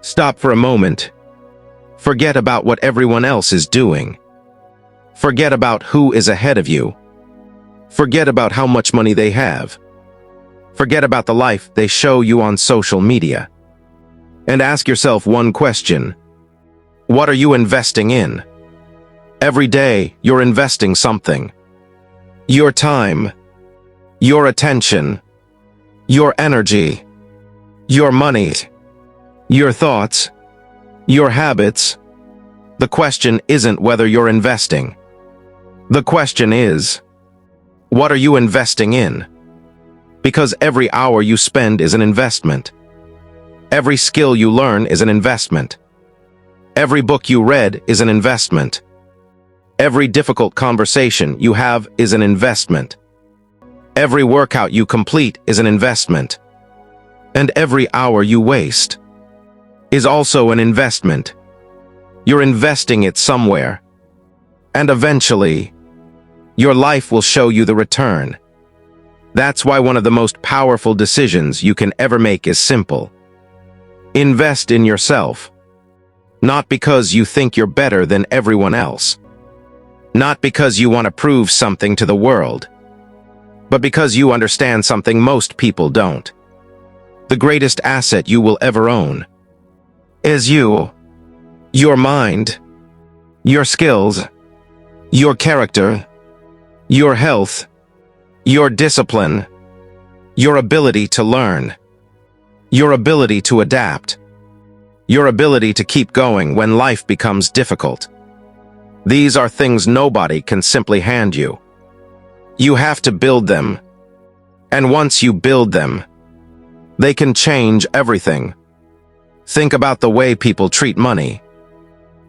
Stop for a moment. Forget about what everyone else is doing. Forget about who is ahead of you. Forget about how much money they have. Forget about the life they show you on social media. And ask yourself one question. What are you investing in? Every day, you're investing something. Your time, your attention, your energy, your money, your thoughts, your habits. The question isn't whether you're investing. The question is, what are you investing in? Because every hour you spend is an investment. Every skill you learn is an investment. Every book you read is an investment. Every difficult conversation you have is an investment. Every workout you complete is an investment. And every hour you waste is also an investment. You're investing it somewhere. And eventually, your life will show you the return. That's why one of the most powerful decisions you can ever make is simple. Invest in yourself. Not because you think you're better than everyone else. Not because you want to prove something to the world. But because you understand something most people don't. The greatest asset you will ever own is you. Your mind. Your skills. Your character. Your health. Your discipline. Your ability to learn. Your ability to adapt. Your ability to keep going when life becomes difficult. These are things nobody can simply hand you. You have to build them. And once you build them, they can change everything. Think about the way people treat money.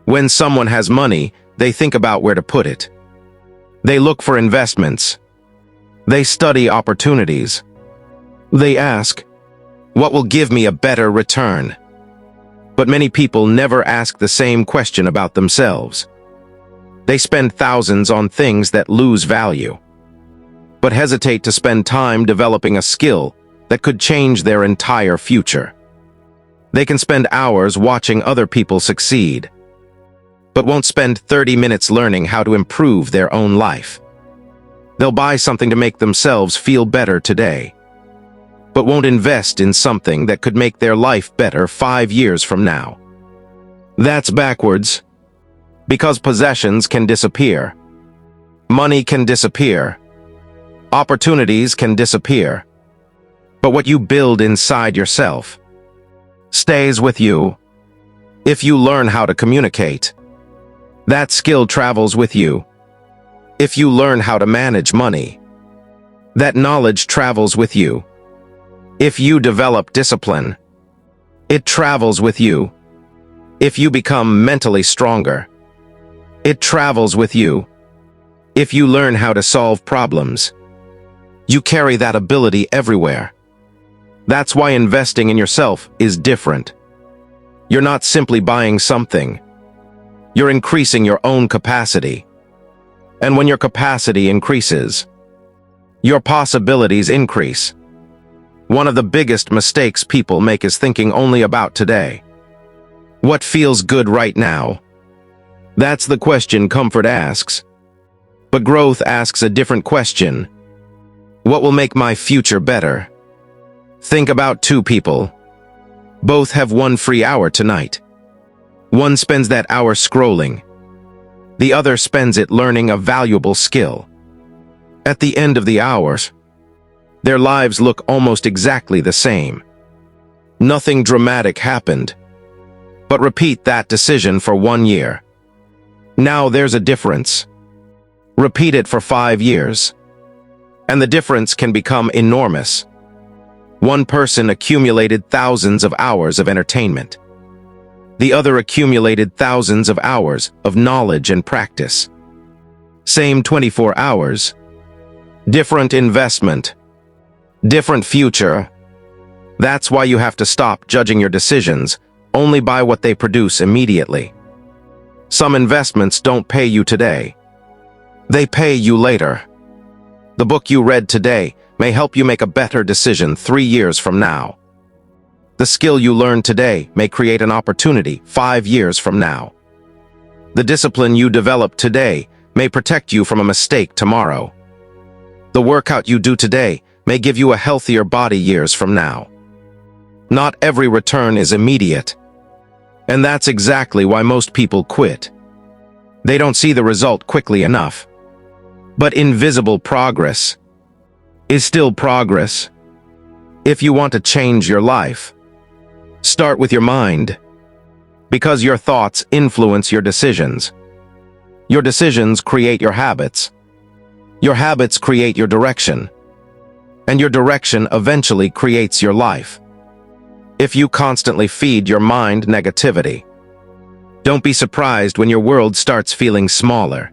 When someone has money, they think about where to put it. They look for investments. They study opportunities. They ask, what will give me a better return? But many people never ask the same question about themselves. They spend thousands on things that lose value, but hesitate to spend time developing a skill that could change their entire future. They can spend hours watching other people succeed, but won't spend 30 minutes learning how to improve their own life. They'll buy something to make themselves feel better today, but won't invest in something that could make their life better 5 years from now. That's backwards. Because possessions can disappear. Money can disappear. Opportunities can disappear. But what you build inside yourself stays with you. If you learn how to communicate, that skill travels with you. If you learn how to manage money, that knowledge travels with you. If you develop discipline, it travels with you. If you become mentally stronger, it travels with you. If you learn how to solve problems, you carry that ability everywhere. That's why investing in yourself is different. You're not simply buying something. You're increasing your own capacity. And when your capacity increases, your possibilities increase. One of the biggest mistakes people make is thinking only about today. What feels good right now? That's the question comfort asks. But growth asks a different question. What will make my future better? Think about two people. Both have 1 free hour tonight. One spends that hour scrolling. The other spends it learning a valuable skill. At the end of the hours, their lives look almost exactly the same. Nothing dramatic happened. But repeat that decision for 1 year. Now there's a difference. Repeat it for 5 years. And the difference can become enormous. One person accumulated thousands of hours of entertainment. The other accumulated thousands of hours of knowledge and practice. Same 24 hours. Different investment. Different future. That's why you have to stop judging your decisions only by what they produce immediately. Some investments don't pay you today. They pay you later. The book you read today may help you make a better decision 3 years from now. The skill you learn today may create an opportunity 5 years from now. The discipline you develop today may protect you from a mistake tomorrow. The workout you do today may give you a healthier body years from now. Not every return is immediate. And that's exactly why most people quit. They don't see the result quickly enough. But invisible progress is still progress. If you want to change your life, start with your mind. Because your thoughts influence your decisions. Your decisions create your habits. Your habits create your direction. And your direction eventually creates your life. If you constantly feed your mind negativity, don't be surprised when your world starts feeling smaller.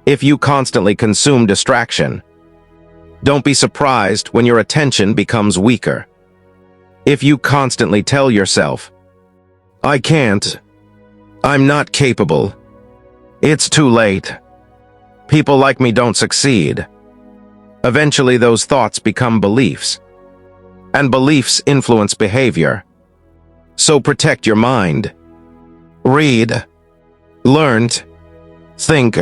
If you constantly consume distraction, don't be surprised when your attention becomes weaker. If you constantly tell yourself, "I can't. I'm not capable. It's too late. People like me don't succeed." Eventually those thoughts become beliefs. And beliefs influence behavior. So protect your mind. Read. Learn. Think.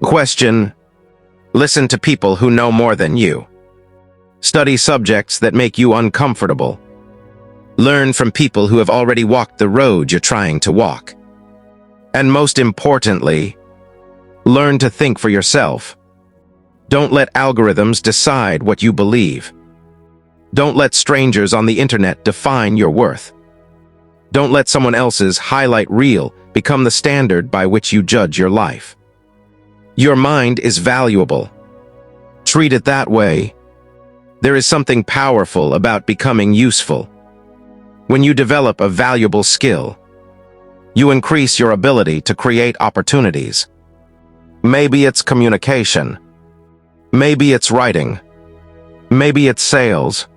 Question. Listen to people who know more than you. Study subjects that make you uncomfortable. Learn from people who have already walked the road you're trying to walk. And most importantly, learn to think for yourself. Don't let algorithms decide what you believe. Don't let strangers on the internet define your worth. Don't let someone else's highlight reel become the standard by which you judge your life. Your mind is valuable. Treat it that way. There is something powerful about becoming useful. When you develop a valuable skill, you increase your ability to create opportunities. Maybe it's communication. Maybe it's writing. Maybe it's sales.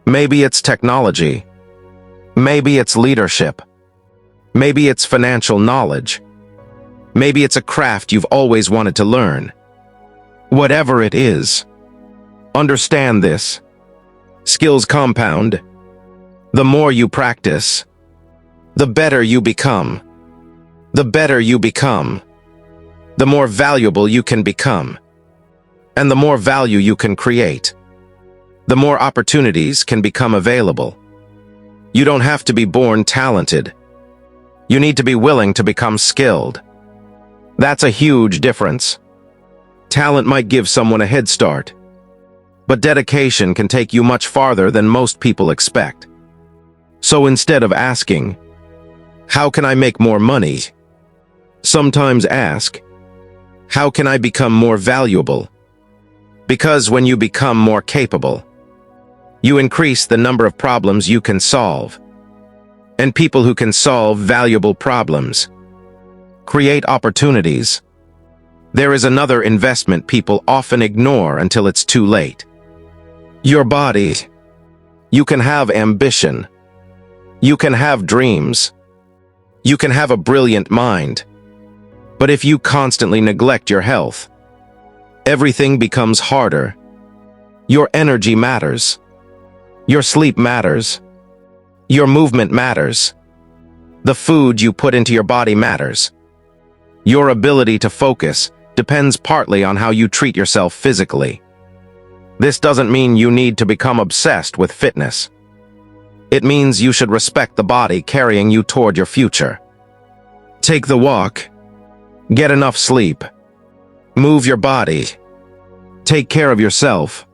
Maybe it's technology. Maybe it's leadership. Maybe it's financial knowledge. Maybe it's a craft you've always wanted to learn. Whatever it is, understand this. Skills compound. The more you practice, the better you become. The better you become, the more valuable you can become. And the more value you can create, the more opportunities can become available. You don't have to be born talented. You need to be willing to become skilled. That's a huge difference. Talent might give someone a head start, but dedication can take you much farther than most people expect. So instead of asking, "How can I make more money?" sometimes ask, "How can I become more valuable?" Because when you become more capable, you increase the number of problems you can solve. And people who can solve valuable problems create opportunities. There is another investment people often ignore until it's too late. Your body. You can have ambition. You can have dreams. You can have a brilliant mind. But if you constantly neglect your health, everything becomes harder. Your energy matters. Your sleep matters. Your movement matters. The food you put into your body matters. Your ability to focus depends partly on how you treat yourself physically. This doesn't mean you need to become obsessed with fitness. It means you should respect the body carrying you toward your future. Take the walk. Get enough sleep. Move your body. Take care of yourself.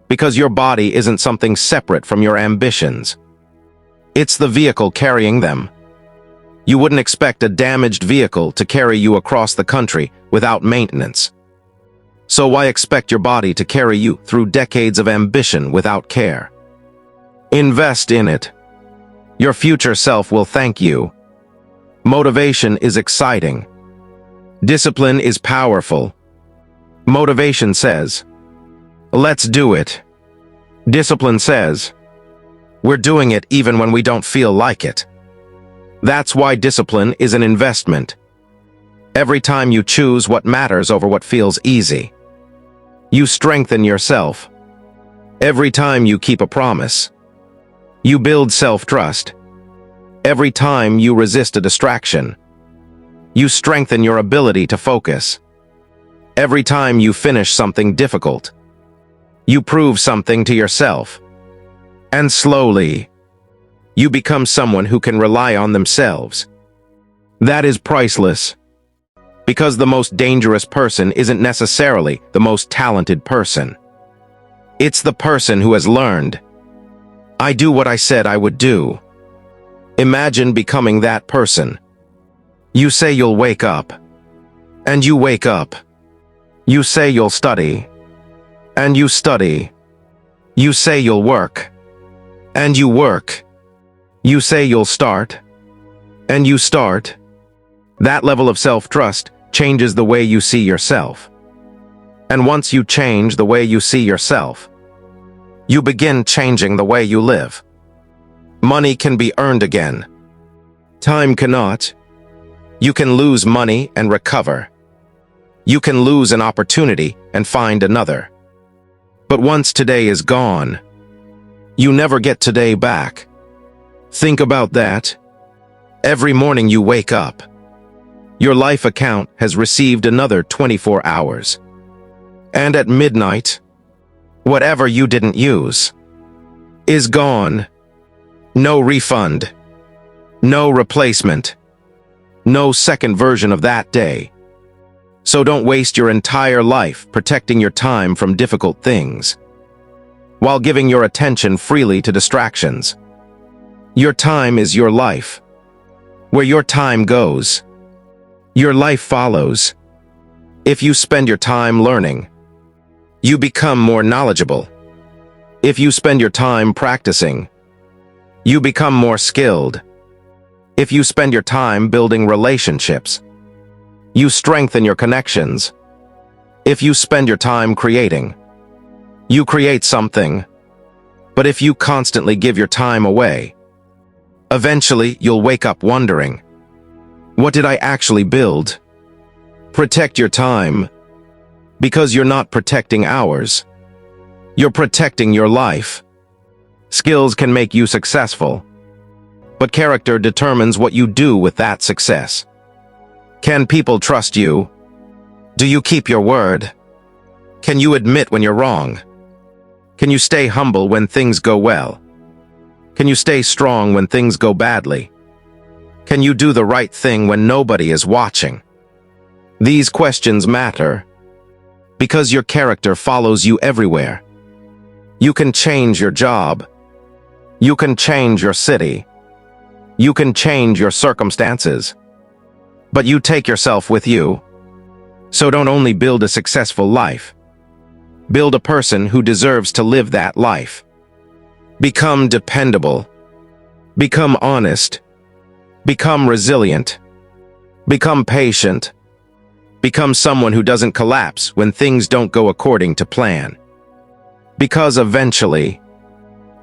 Because your body isn't something separate from your ambitions. It's the vehicle carrying them. You wouldn't expect a damaged vehicle to carry you across the country without maintenance. So why expect your body to carry you through decades of ambition without care? Invest in it. Your future self will thank you. Motivation is exciting. Discipline is powerful. Motivation says, "Let's do it." Discipline says, "We're doing it even when we don't feel like it." That's why discipline is an investment. Every time you choose what matters over what feels easy, you strengthen yourself. Every time you keep a promise, You build self-trust. Every time you resist a distraction, you strengthen your ability to focus. Every time you finish something difficult, you prove something to yourself. And slowly, you become someone who can rely on themselves. That is priceless. Because the most dangerous person isn't necessarily the most talented person. It's the person who has learned, I do what I said I would do. Imagine becoming that person. You say you'll wake up, and you wake up. You say you'll study, and you study. You say you'll work, and you work. You say you'll start, and you start. That level of self-trust changes the way you see yourself. And once you change the way you see yourself, you begin changing the way you live. Money can be earned again. Time cannot. You can lose money and recover. You can lose an opportunity and find another. But once today is gone, you never get today back. Think about that. Every morning you wake up, your life account has received another 24 hours. And at midnight, whatever you didn't use is gone. No refund. No replacement. No second version of that day. So don't waste your entire life protecting your time from difficult things, while giving your attention freely to distractions. Your time is your life. Where your time goes, your life follows. If you spend your time learning, you become more knowledgeable. If you spend your time practicing, you become more skilled. If you spend your time building relationships, you strengthen your connections. If you spend your time creating, you create something. But if you constantly give your time away, eventually you'll wake up wondering, what did I actually build? Protect your time, because you're not protecting hours. You're protecting your life. Skills can make you successful, but character determines what you do with that success. Can people trust you? Do you keep your word? Can you admit when you're wrong? Can you stay humble when things go well? Can you stay strong when things go badly? Can you do the right thing when nobody is watching? These questions matter, because your character follows you everywhere. You can change your job. You can change your city. You can change your circumstances. But you take yourself with you. So don't only build a successful life. Build a person who deserves to live that life. Become dependable. Become honest. Become resilient. Become patient. Become someone who doesn't collapse when things don't go according to plan. Because eventually,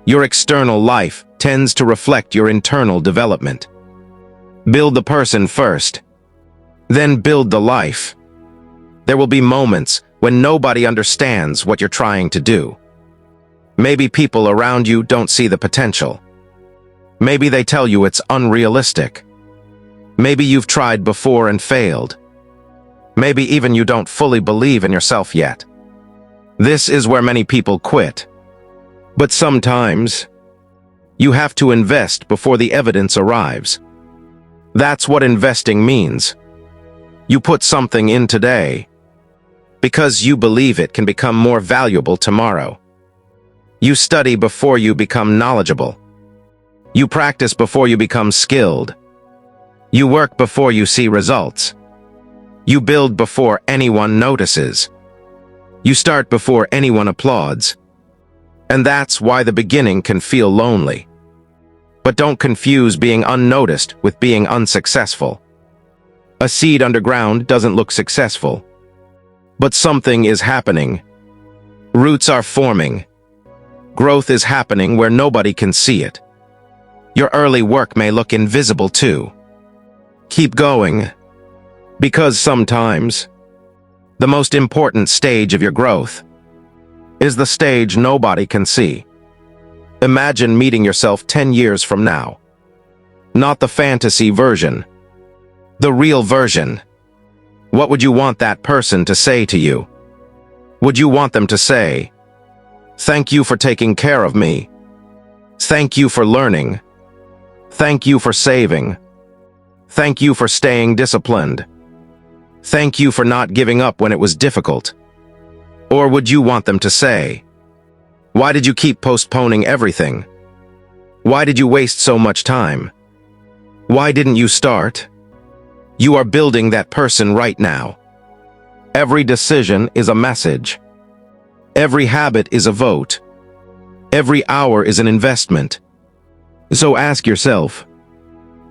your external life tends to reflect your internal development. Build the person first, then build the life. There will be moments when nobody understands what you're trying to do. Maybe people around you don't see the potential. Maybe they tell you it's unrealistic. Maybe you've tried before and failed. Maybe even you don't fully believe in yourself yet. This is where many people quit. But sometimes, you have to invest before the evidence arrives. That's what investing means. You put something in today, because you believe it can become more valuable tomorrow. You study before you become knowledgeable. You practice before you become skilled. You work before you see results. You build before anyone notices. You start before anyone applauds. And that's why the beginning can feel lonely. But don't confuse being unnoticed with being unsuccessful. A seed underground doesn't look successful. But something is happening. Roots are forming. Growth is happening where nobody can see it. Your early work may look invisible too. Keep going. Because sometimes, the most important stage of your growth is the stage nobody can see. Imagine meeting yourself 10 years from now. Not the fantasy version. The real version. What would you want that person to say to you? Would you want them to say, "Thank you for taking care of me. Thank you for learning. Thank you for saving. Thank you for staying disciplined. Thank you for not giving up when it was difficult"? Or would you want them to say, "Why did you keep postponing everything? Why did you waste so much time? Why didn't you start?" You are building that person right now. Every decision is a message. Every habit is a vote. Every hour is an investment. So ask yourself,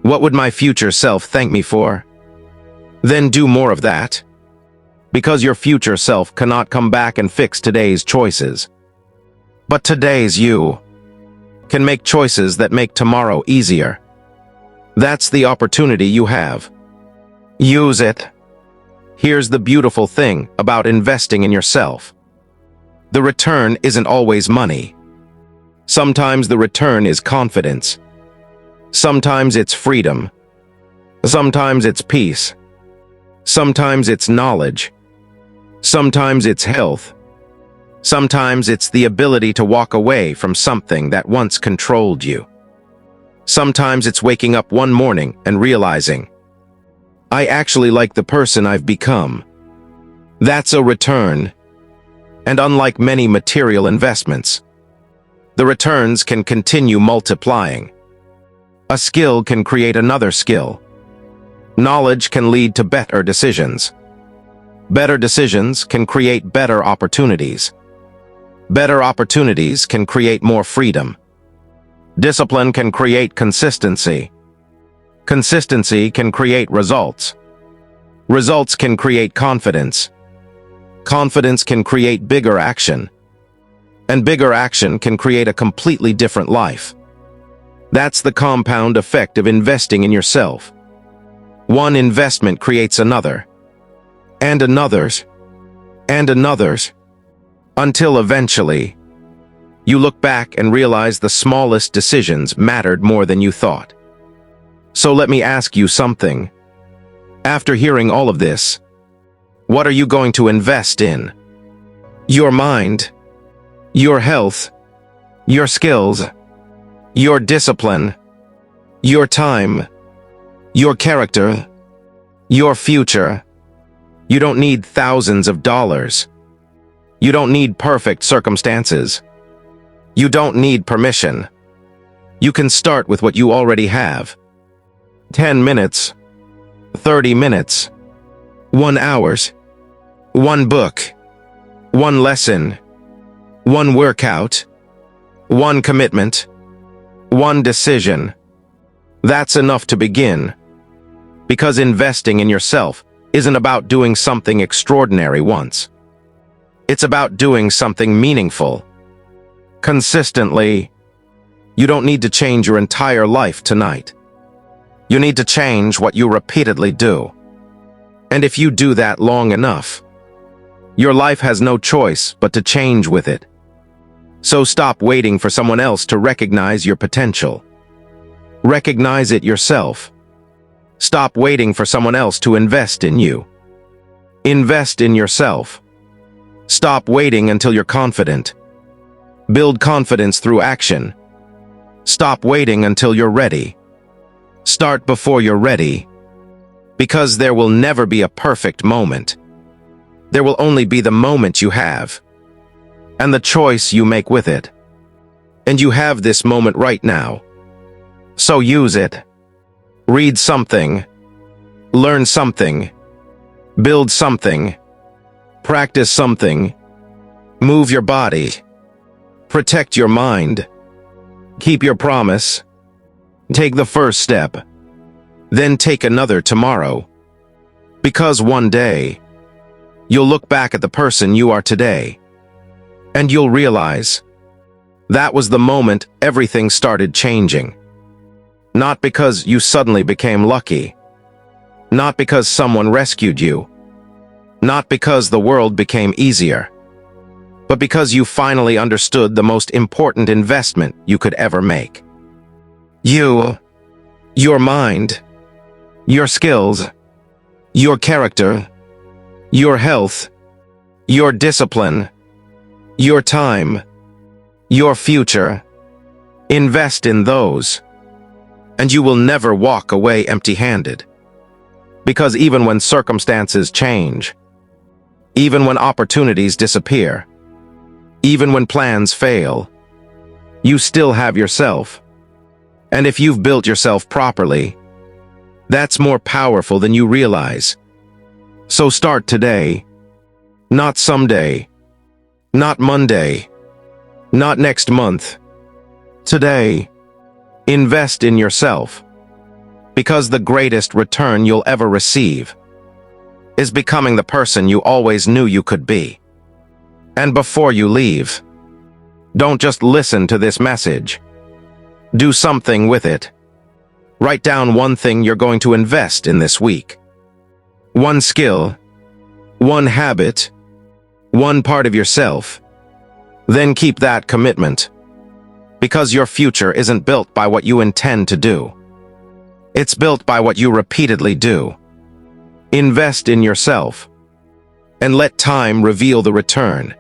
what would my future self thank me for? Then do more of that. Because your future self cannot come back and fix today's choices. But today's you can make choices that make tomorrow easier. That's the opportunity you have. Use it. Here's the beautiful thing about investing in yourself. The return isn't always money. Sometimes the return is confidence. Sometimes it's freedom. Sometimes it's peace. Sometimes it's knowledge. Sometimes it's health. Sometimes it's the ability to walk away from something that once controlled you. Sometimes it's waking up one morning and realizing, I actually like the person I've become. That's a return. And unlike many material investments, the returns can continue multiplying. A skill can create another skill. Knowledge can lead to better decisions. Better decisions can create better opportunities. Better opportunities can create more freedom. Discipline can create consistency. Consistency can create results. Results can create confidence. Confidence can create bigger action. And bigger action can create a completely different life. That's the compound effect of investing in yourself. One investment creates another, and another's, and another's, until eventually, you look back and realize the smallest decisions mattered more than you thought. So let me ask you something. After hearing all of this, what are you going to invest in? Your mind, your health, your skills, your discipline, your time, your character, your future. You don't need thousands of dollars. You don't need perfect circumstances. You don't need permission. You can start with what you already have. 10 minutes, 30 minutes, 1 hour, 1 book, 1 lesson, 1 workout, 1 commitment, 1 decision. That's enough to begin. Because investing in yourself isn't about doing something extraordinary once. It's about doing something meaningful. Consistently. You don't need to change your entire life tonight. You need to change what you repeatedly do. And if you do that long enough, your life has no choice but to change with it. So stop waiting for someone else to recognize your potential. Recognize it yourself. Stop waiting for someone else to invest in you. Invest in yourself. Stop waiting until you're confident. Build confidence through action. Stop waiting until you're ready. Start before you're ready. Because there will never be a perfect moment. There will only be the moment you have. And the choice you make with it. And you have this moment right now. So use it. Read something. Learn something. Build something. Practice something. Move your body. Protect your mind. Keep your promise. Take the first step. Then take another tomorrow. Because one day, you'll look back at the person you are today. And you'll realize, that was the moment everything started changing. Not because you suddenly became lucky. Not because someone rescued you. Not because the world became easier. but because you finally understood the most important investment you could ever make. You, your mind, your skills, your character, your health, your discipline, your time, your future. Invest in those, and you will never walk away empty-handed. Because even when circumstances change, even when opportunities disappear, even when plans fail, you still have yourself. And if you've built yourself properly, that's more powerful than you realize. So start today, not someday, not Monday, not next month. Today, invest in yourself, because the greatest return you'll ever receive is becoming the person you always knew you could be. And before you leave, don't just listen to this message. Do something with it. Write down one thing you're going to invest in this week. One skill, one habit, one part of yourself. Then keep that commitment. Because your future isn't built by what you intend to do. It's built by what you repeatedly do. Invest in yourself, and let time reveal the return.